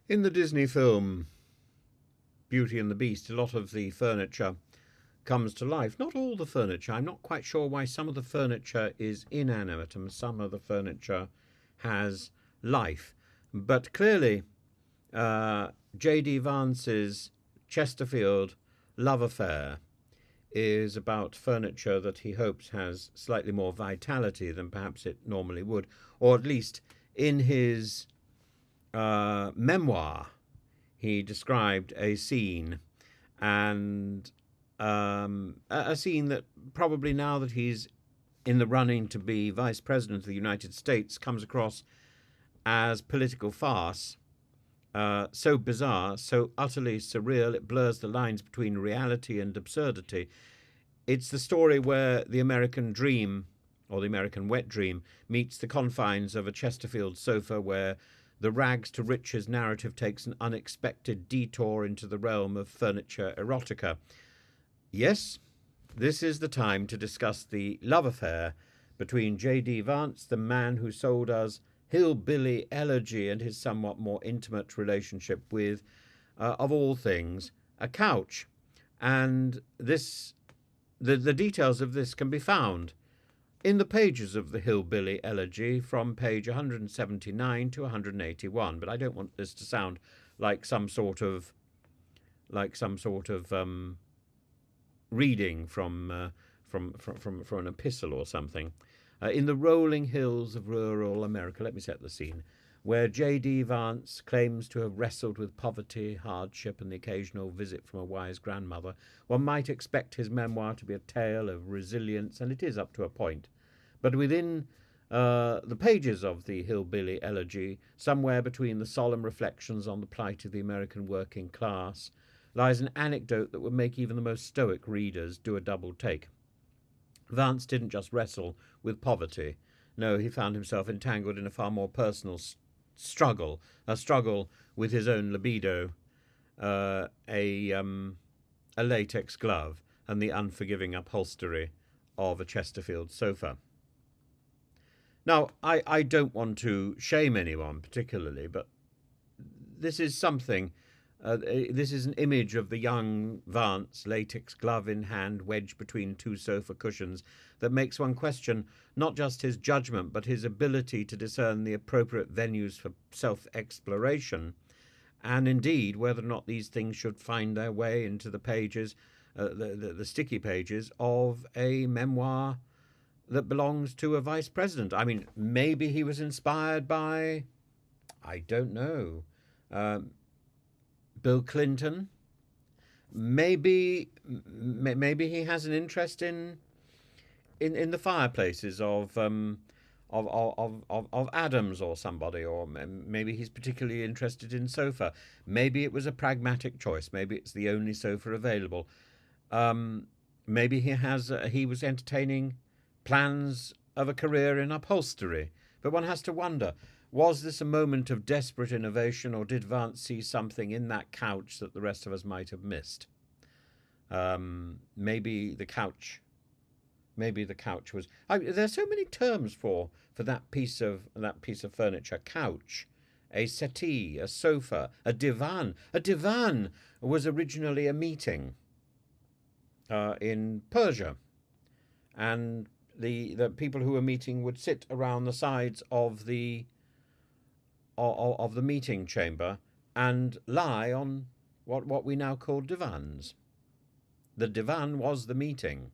In the Disney film Beauty and the Beast, a lot of the furniture comes to life. Not all the furniture. I'm not quite sure why some of the furniture is inanimate and some of the furniture has life. But clearly, J.D. Vance's Chesterfield love affair is about furniture that he hopes has slightly more vitality than perhaps it normally would, or at least in his memoir, he described a scene, and a scene that probably now that he's in the running to be vice president of the United States comes across as political farce. So bizarre, so utterly surreal, it blurs the lines between reality and absurdity. It's the story where the American dream, or the American wet dream, meets the confines of a Chesterfield sofa, where the rags to riches narrative takes an unexpected detour into the realm of furniture erotica. Yes, this is the time to discuss the love affair between J.D. Vance, the man who sold us Hillbilly Elegy, and his somewhat more intimate relationship with, of all things, a couch. And the details of this can be found in the pages of the Hillbilly Elegy from page 179 to 181. But I don't want this to sound like some sort of reading from an epistle or something. In the rolling hills of rural America, let me set the scene, where J.D. Vance claims to have wrestled with poverty, hardship, and the occasional visit from a wise grandmother, one might expect his memoir to be a tale of resilience, and it is up to a point. But within the pages of the Hillbilly Elegy, somewhere between the solemn reflections on the plight of the American working class, lies an anecdote that would make even the most stoic readers do a double take. Vance didn't just wrestle with poverty. No, he found himself entangled in a far more personal struggle, a struggle with his own libido, uh, a, um, a latex glove, and the unforgiving upholstery of a Chesterfield sofa. Now, I don't want to shame anyone particularly, but this is something. This is an image of the young Vance, latex glove in hand, wedged between two sofa cushions, that makes one question not just his judgment, but his ability to discern the appropriate venues for self exploration, and indeed whether or not these things should find their way into the pages, the sticky pages of a memoir that belongs to a vice president. I mean, maybe he was inspired by, I don't know, um, Bill Clinton. Maybe he has an interest in the fireplaces of Adams or somebody, or maybe he's particularly interested in sofa. Maybe it was a pragmatic choice. Maybe it's the only sofa available. Um, Maybe he was entertaining plans of a career in upholstery. But one has to wonder, was this a moment of desperate innovation, or did Vance see something in that couch that the rest of us might have missed? Maybe the couch. Maybe the couch was. There's so many terms for that piece of furniture: couch, a settee, a sofa, a divan. A divan was originally a meeting in Persia, and the people who were meeting would sit around the sides of the meeting chamber and lie on what we now call divans. The divan was the meeting.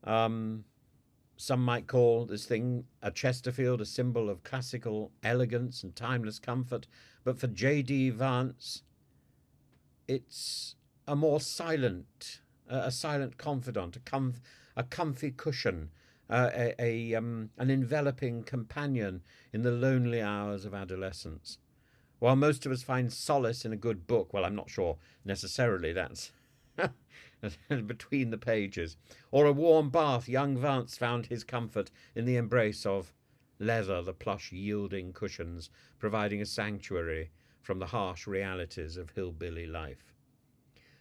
Um, some might call this thing a Chesterfield, a symbol of classical elegance and timeless comfort, but for J.D. Vance, it's a more a silent confidant, a comfy cushion, an enveloping companion in the lonely hours of adolescence. While most of us find solace in a good book, well, I'm not sure necessarily that's between the pages, or a warm bath, young Vance found his comfort in the embrace of leather, the plush yielding cushions, providing a sanctuary from the harsh realities of hillbilly life.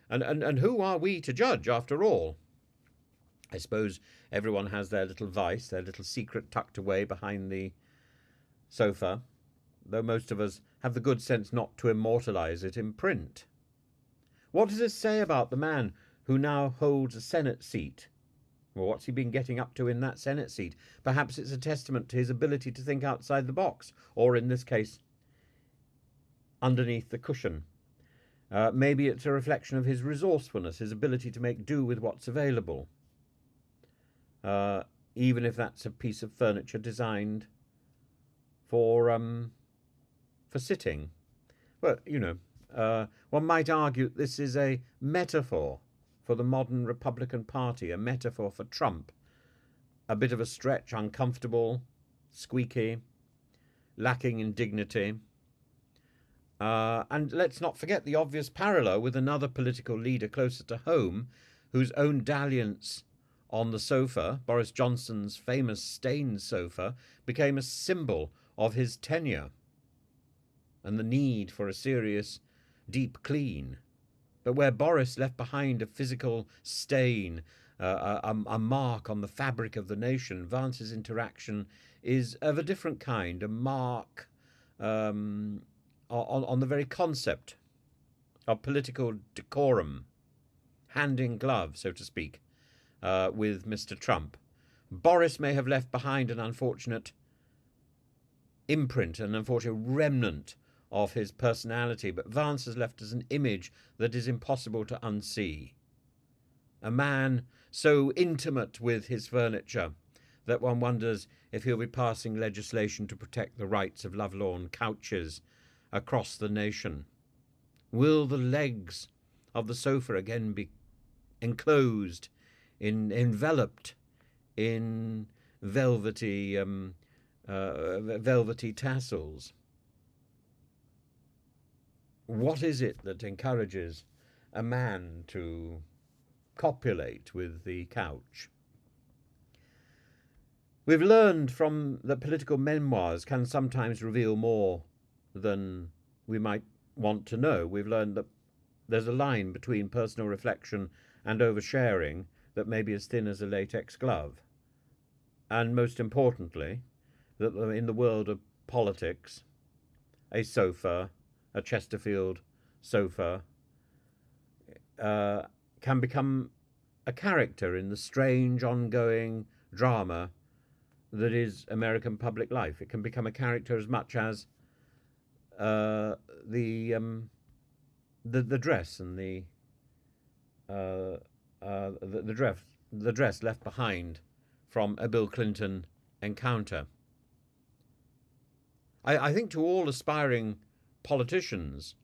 And who are we to judge, after all? I suppose everyone has their little vice, their little secret tucked away behind the sofa, though most of us have the good sense not to immortalise it in print. What does this say about the man who now holds a Senate seat? Well, what's he been getting up to in that Senate seat? Perhaps it's a testament to his ability to think outside the box, or in this case, underneath the cushion. Maybe it's a reflection of his resourcefulness, his ability to make do with what's available, even if that's a piece of furniture designed for sitting. Well, one might argue this is a metaphor for the modern Republican Party, a metaphor for Trump. A bit of a stretch, uncomfortable, squeaky, lacking in dignity. And let's not forget the obvious parallel with another political leader closer to home, whose own dalliance on the sofa, Boris Johnson's famous stained sofa, became a symbol of his tenure and the need for a serious, deep clean. But where Boris left behind a physical stain, a mark on the fabric of the nation, Vance's interaction is of a different kind, a mark on the very concept of political decorum, hand in glove, so to speak, with Mr. Trump. Boris may have left behind an unfortunate imprint, an unfortunate remnant of his personality, but Vance has left us an image that is impossible to unsee. A man so intimate with his furniture that one wonders if he'll be passing legislation to protect the rights of lovelorn couches across the nation. Will the legs of the sofa again be enveloped in velvety tassels? What is it that encourages a man to copulate with the couch? We've learned from that political memoirs can sometimes reveal more than we might want to know. We've learned that there's a line between personal reflection and oversharing that may be as thin as a latex glove. And most importantly, that in the world of politics, a sofa, a Chesterfield sofa, can become a character in the strange ongoing drama that is American public life. It can become a character as much as the dress and the dress left behind from a Bill Clinton encounter. I think to all aspiring politicians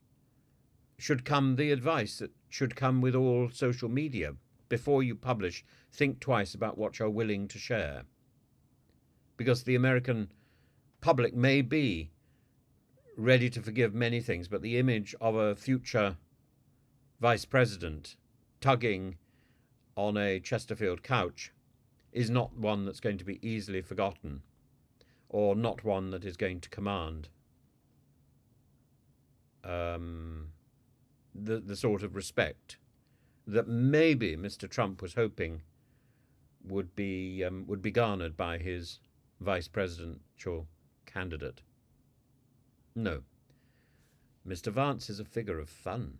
should come the advice that should come with all social media. Before you publish, think twice about what you're willing to share. Because the American public may be ready to forgive many things, but the image of a future vice president tugging on a Chesterfield couch is not one that's going to be easily forgotten, or not one that is going to command the sort of respect that maybe Mr. Trump was hoping would be garnered by his vice presidential candidate. No. Mr. Vance is a figure of fun.